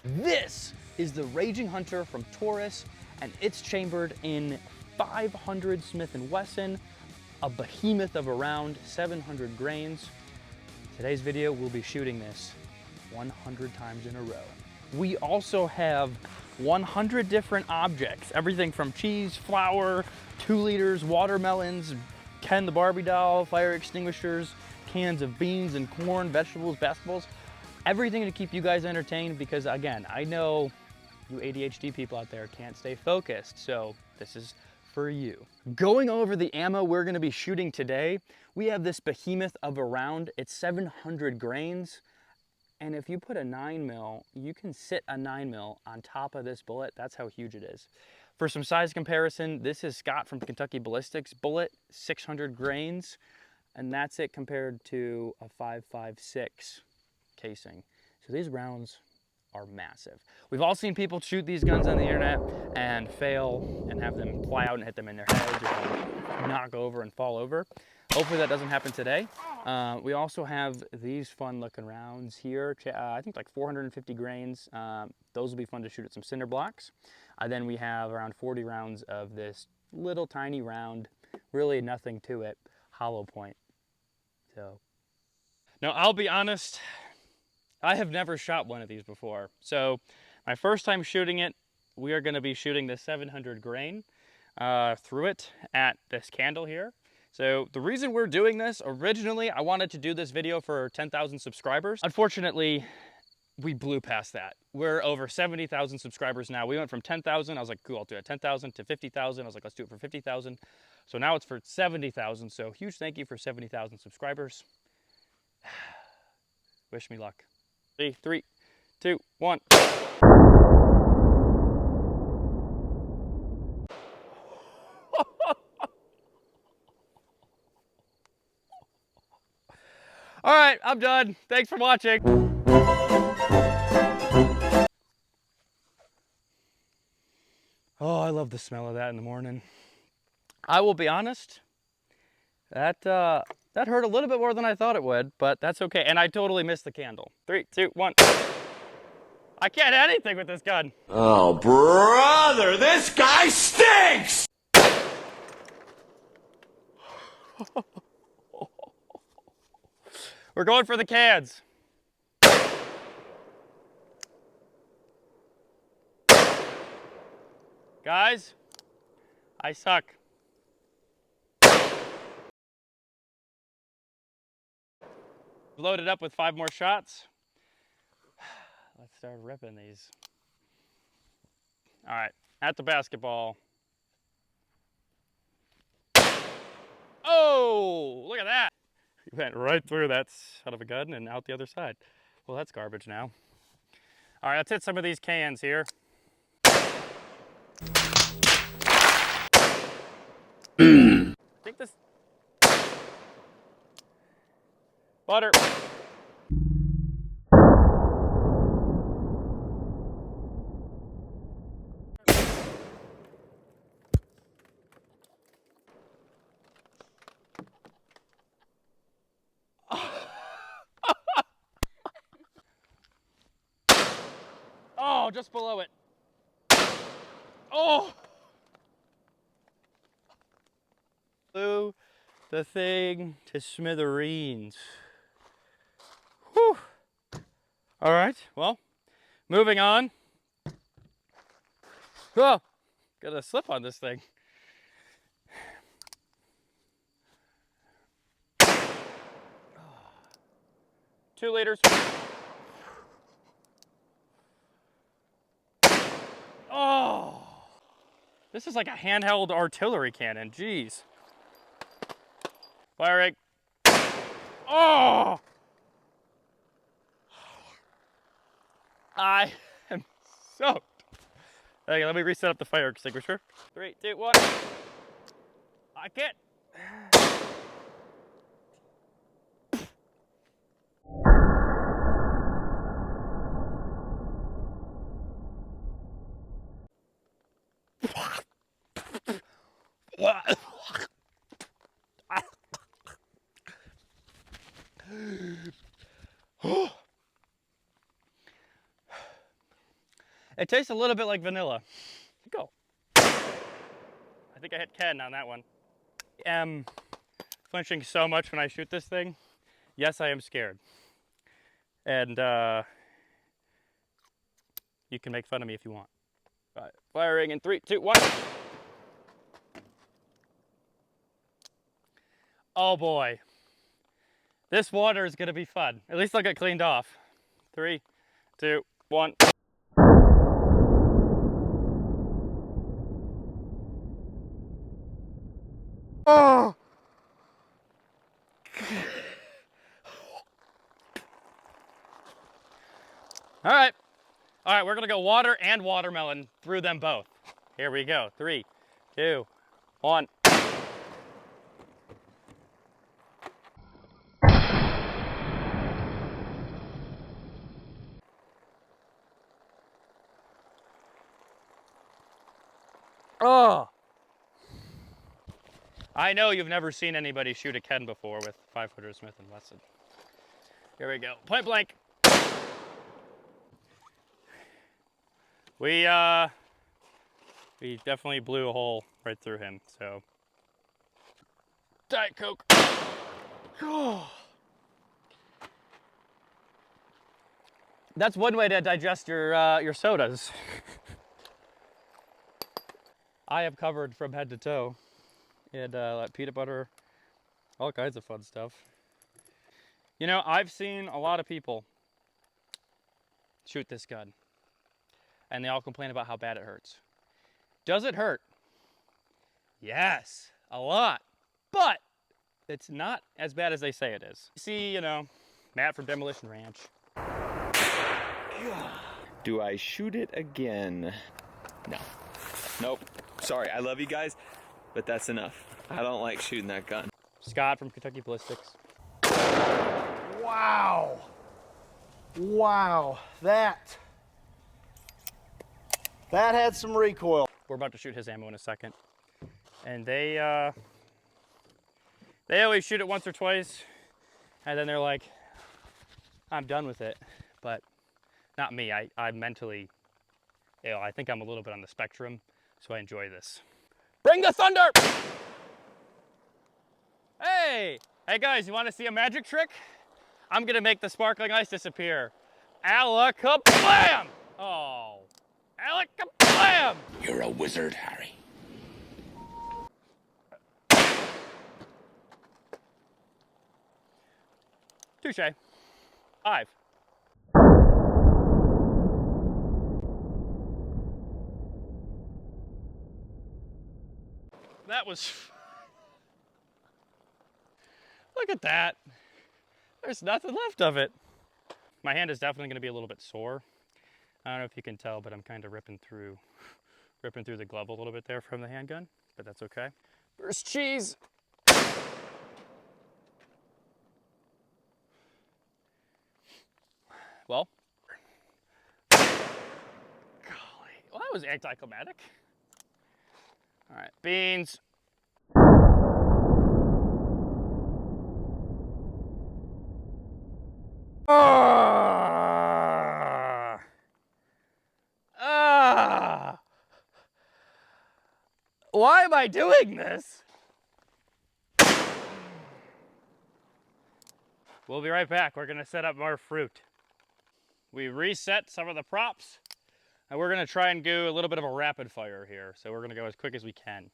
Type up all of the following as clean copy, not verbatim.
This is the Raging Hunter from Taurus, and it's chambered in 500 Smith & Wesson, a behemoth of a round, 700 grains. Today's video, we'll be shooting this 100 times in a row. We also have 100 different objects, everything from cheese, flour, 2 liters, watermelons, Ken the Barbie doll, fire extinguishers, cans of beans and corn, vegetables, basketballs, everything to keep you guys entertained because again, I know you ADHD people out there can't stay focused, so this is for you. Going over the ammo we're gonna be shooting today, we have this behemoth of a round. It's 700 grains. And if you put a 9mm, you can sit a 9mm on top of this bullet. That's how huge it is. For some size comparison, this is Scott from Kentucky Ballistics bullet, 600 grains, and that's it compared to a 5.56 casing. So these rounds are massive. We've all seen people shoot these guns on the internet and fail and have them fly out and hit them in their heads or knock over and fall over. Hopefully that doesn't happen today. We also have these fun looking rounds here. I think like 450 grains. Those will be fun to shoot at some cinder blocks. Then we have around 40 rounds of this little tiny round, really nothing to it, hollow point. So, now I'll be honest, I have never shot one of these before. So my first time shooting it, we are gonna be shooting the 700 grain through it at this candle here. So the reason we're doing this, originally I wanted to do this video for 10,000 subscribers. Unfortunately, we blew past that. We're over 70,000 subscribers now. We went from 10,000, I was like, cool, I'll do it 10,000 to 50,000. I was like, let's do it for 50,000. So now it's for 70,000. So huge thank you for 70,000 subscribers. Wish me luck. 3, 2, 1. All right, I'm done. Thanks for watching. Oh, I love the smell of that in the morning. I will be honest, that hurt a little bit more than I thought it would, but that's okay. And I totally missed the candle. 3, 2, 1. I can't hit anything with this gun. Oh, brother, this guy stinks! We're going for the cans. Guys, I suck. Loaded up with 5 more shots. Let's start ripping these. All right, at the basketball. Oh, look at that. You went right through that son of a gun and out the other side. Well, that's garbage now. All right, let's hit some of these cans here. I think this... Butter. Oh, just below it. Oh! Blew the thing to smithereens. Whew. All right, well, moving on. Oh, got a slip on this thing. Oh. 2 liters. Oh, this is like a handheld artillery cannon, jeez. Fire rate. Oh! I am soaked. Okay, let me reset up the fire extinguisher. 3, 2, 1. I can't. It tastes a little bit like vanilla. Go. I think I hit Ken on that one. I am flinching so much when I shoot this thing. Yes, I am scared. And you can make fun of me if you want. All right, firing in 3, 2, 1. Oh boy. This water is gonna be fun. At least I'll get cleaned off. 3, 2, 1. Oh! All right, we're gonna go water and watermelon through them both. Here we go, 3, 2, 1. Oh! I know you've never seen anybody shoot a Ken before with 500 Smith & Wesson. Here we go, point blank. We definitely blew a hole right through him, so. Diet Coke. That's one way to digest your sodas. I am covered from head to toe in peanut butter, all kinds of fun stuff. You know, I've seen a lot of people shoot this gun, and they all complain about how bad it hurts. Does it hurt? Yes, a lot, but it's not as bad as they say it is. See, you know, Matt from Demolition Ranch. Do I shoot it again? No. Nope. Sorry, I love you guys, but that's enough. I don't like shooting that gun. Scott from Kentucky Ballistics. Wow. Wow. That had some recoil. We're about to shoot his ammo in a second. And they always shoot it once or twice, and then they're like, I'm done with it. But not me, I'm mentally ill. I think I'm a little bit on the spectrum, so I enjoy this. Bring the thunder! Hey guys, you wanna see a magic trick? I'm gonna make the sparkling ice disappear. Alakablam! Oh, alakablam! You're a wizard, Harry. Touche. 5. That was... Look at that. There's nothing left of it. My hand is definitely going to be a little bit sore. I don't know if you can tell, but I'm kind of ripping through the glove a little bit there from the handgun, but that's okay. First cheese. Well, golly, well, that was anticlimactic. All right, beans. Why am I doing this? We'll be right back. We're gonna set up more fruit. We reset some of the props, and we're gonna try and do a little bit of a rapid fire here. So we're gonna go as quick as we can.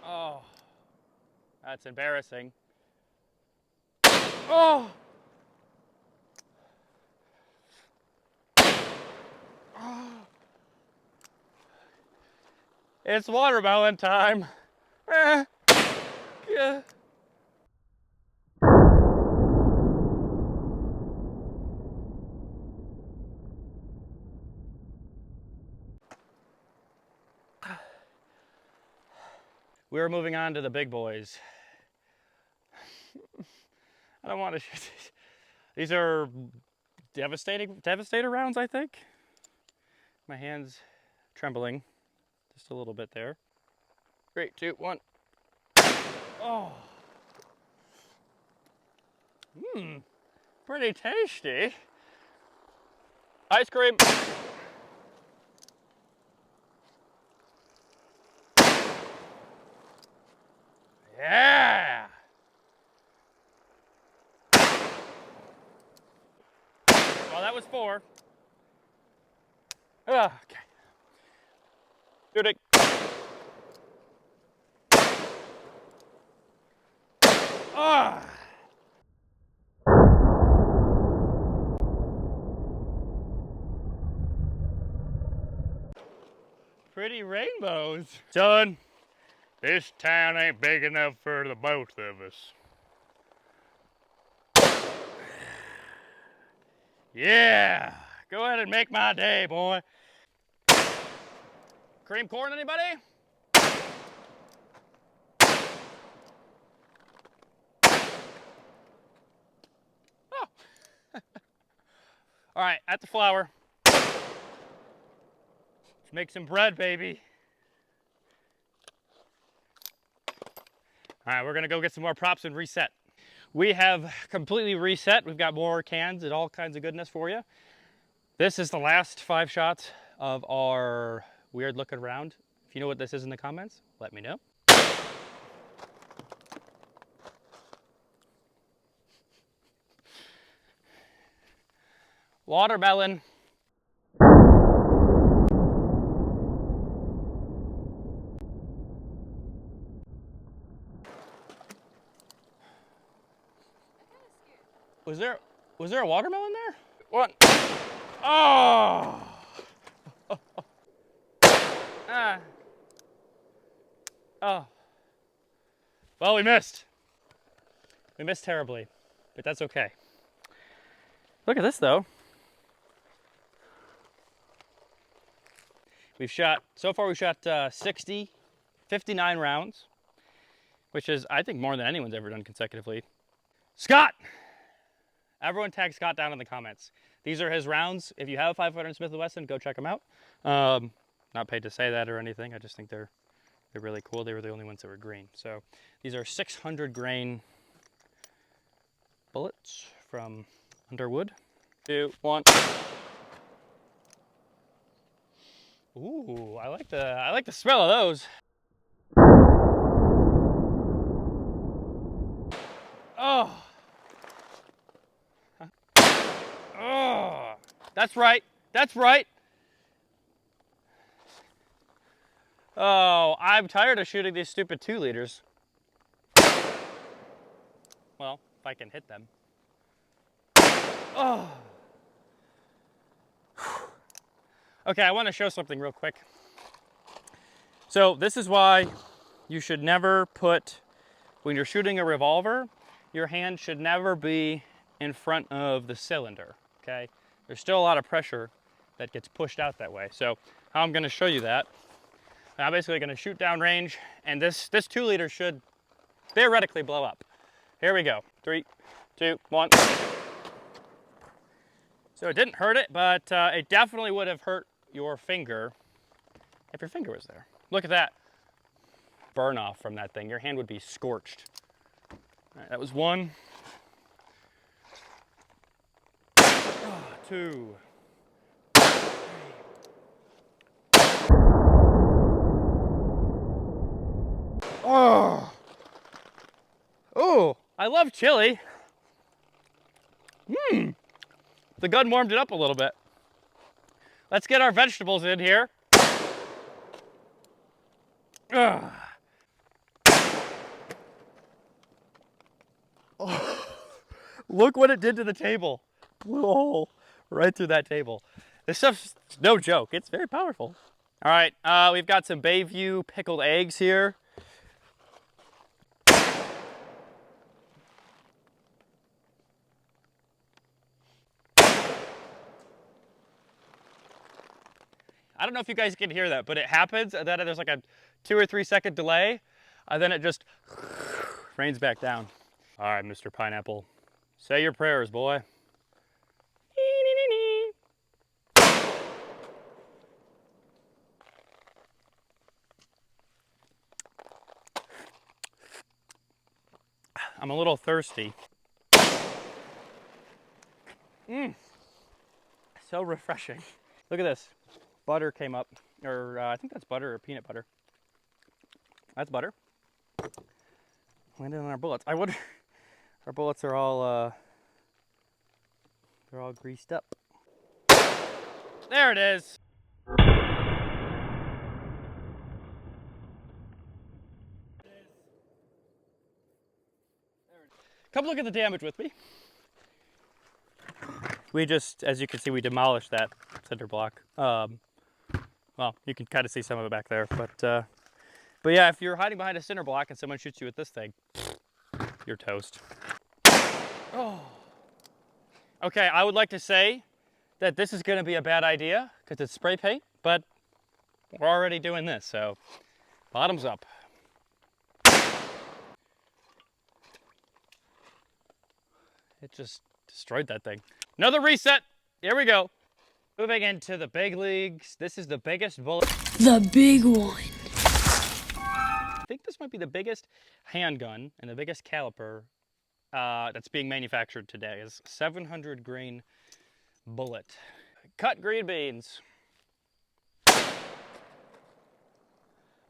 Oh, that's embarrassing. Oh! It's watermelon time. Yeah. We're moving on to the big boys. I don't want to shoot these. These are devastator rounds, I think. My hand's trembling just a little bit there. 3, 2, 1. Oh. Pretty tasty. Ice cream. Yeah. Well, that was 4. Okay. Shooting. Ah. Pretty rainbows. Son, this town ain't big enough for the both of us. Yeah. Go ahead and make my day, boy. Cream corn, anybody? Oh. All right, at the flour. Let's make some bread, baby. All right, we're gonna go get some more props and reset. We have completely reset. We've got more cans and all kinds of goodness for you. This is the last 5 shots of our weird looking round. If you know what this is in the comments, let me know. Watermelon. Was there a watermelon there? What? Oh! Ah. Oh. Well, we missed. We missed terribly, but that's okay. Look at this though. So far we've shot 59 rounds, which is, I think, more than anyone's ever done consecutively. Scott! Everyone tag Scott down in the comments. These are his rounds. If you have a 500 Smith & Wesson, go check them out. Not paid to say that or anything. I just think they're really cool. They were the only ones that were green. So these are 600 grain bullets from Underwood. 2, 1. Ooh, I like the smell of those. Oh. Oh. That's right. That's right. Oh, I'm tired of shooting these stupid 2 liters. Well, if I can hit them. Oh. Okay, I want to show something real quick. So this is why you should never put, when you're shooting a revolver, your hand should never be in front of the cylinder, okay? There's still a lot of pressure that gets pushed out that way. So how I'm gonna show you that, I'm basically gonna shoot down range, and this 2 liter should theoretically blow up. Here we go, 3, 2, 1. So it didn't hurt it, but it definitely would have hurt your finger if your finger was there. Look at that burn off from that thing. Your hand would be scorched. All right, that was 1. 2. 3. Oh. Oh, I love chili. The gun warmed it up a little bit. Let's get our vegetables in here. Ugh. Oh, look what it did to the table. Blew a hole right through that table. This stuff's no joke. It's very powerful. All right, we've got some Bayview pickled eggs here. I don't know if you guys can hear that, but it happens, and then there's like a 2 or 3 second delay, and then it just rains back down. All right, Mr. Pineapple, say your prayers, boy. I'm a little thirsty. So refreshing. Look at this. Butter came up, or I think that's butter or peanut butter. That's butter. Landed on our bullets. I wonder, our bullets are all, they're all greased up. There it is. Come look at the damage with me. We just, as you can see, we demolished that cinder block. Well, you can kind of see some of it back there, but yeah, if you're hiding behind a cinder block and someone shoots you with this thing, you're toast. Oh. Okay, I would like to say that this is going to be a bad idea because it's spray paint, but we're already doing this, so bottoms up. It just destroyed that thing. Another reset. Here we go. Moving into the big leagues. This is the biggest bullet. The big one. I think this might be the biggest handgun and the biggest caliper that's being manufactured today. Is 700 grain bullet. Cut green beans.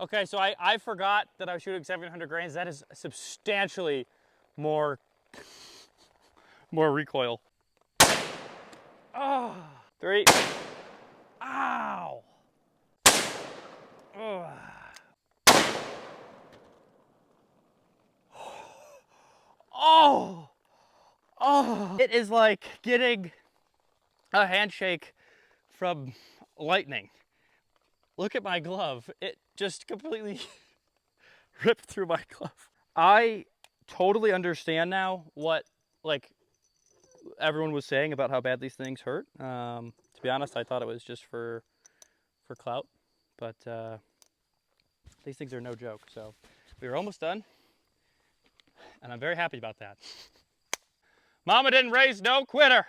Okay, so I forgot that I was shooting 700 grains. That is substantially more recoil. Oh, 3. Ow. Oh. Oh. Oh. It is like getting a handshake from lightning. Look at my glove. It just completely ripped through my glove. I totally understand now what, like, everyone was saying about how bad these things hurt. To be honest, I thought it was just for clout, but these things are no joke. So we were almost done, and I'm very happy about that. Mama didn't raise no quitter.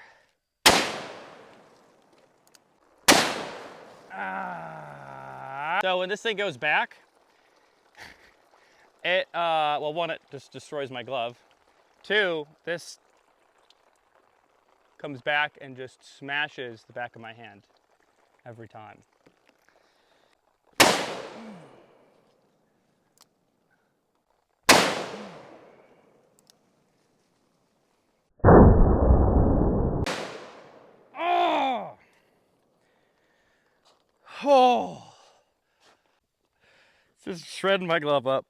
So when this thing goes back, it well, one, it just destroys my glove. 2, this comes back and just smashes the back of my hand every time. Oh! Oh! It's just shredding my glove up.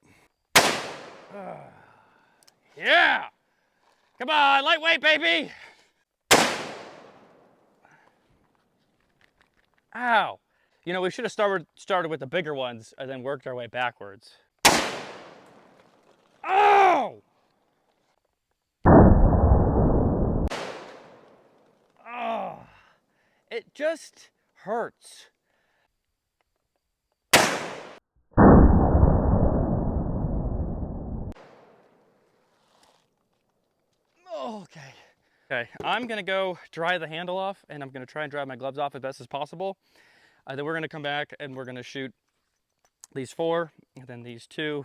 Yeah! Come on, lightweight, baby! Ow. You know, we should have started with the bigger ones and then worked our way backwards. Oh! Oh! It just hurts. Okay. Okay, I'm gonna go dry the handle off, and I'm gonna try and dry my gloves off as best as possible. Then we're gonna come back and we're gonna shoot these 4, and then these 2,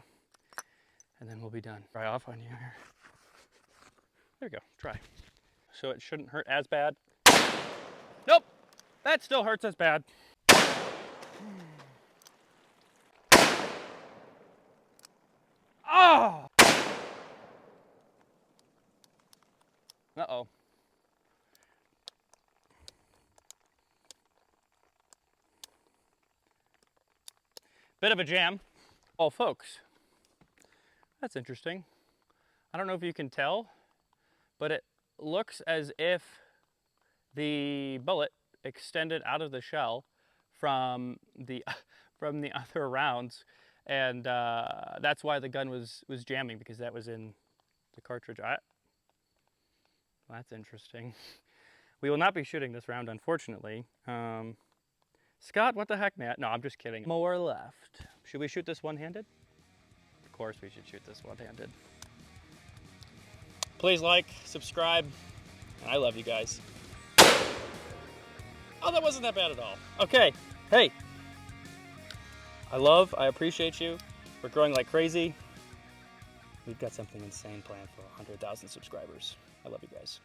and then we'll be done. Dry off on you here. There you go, dry. So it shouldn't hurt as bad. Nope, that still hurts as bad. Oh! Uh-oh. Bit of a jam. Oh, folks, that's interesting. I don't know if you can tell, but it looks as if the bullet extended out of the shell from the other rounds, and that's why the gun was jamming, because that was in the cartridge. Well, that's interesting. We will not be shooting this round, unfortunately. Scott, what the heck, man? No, I'm just kidding. More left. Should we shoot this one-handed? Of course we should shoot this one-handed. Please like, subscribe. I love you guys. Oh, that wasn't that bad at all. Okay, hey. I appreciate you. We're growing like crazy. We've got something insane planned for 100,000 subscribers. I love you guys.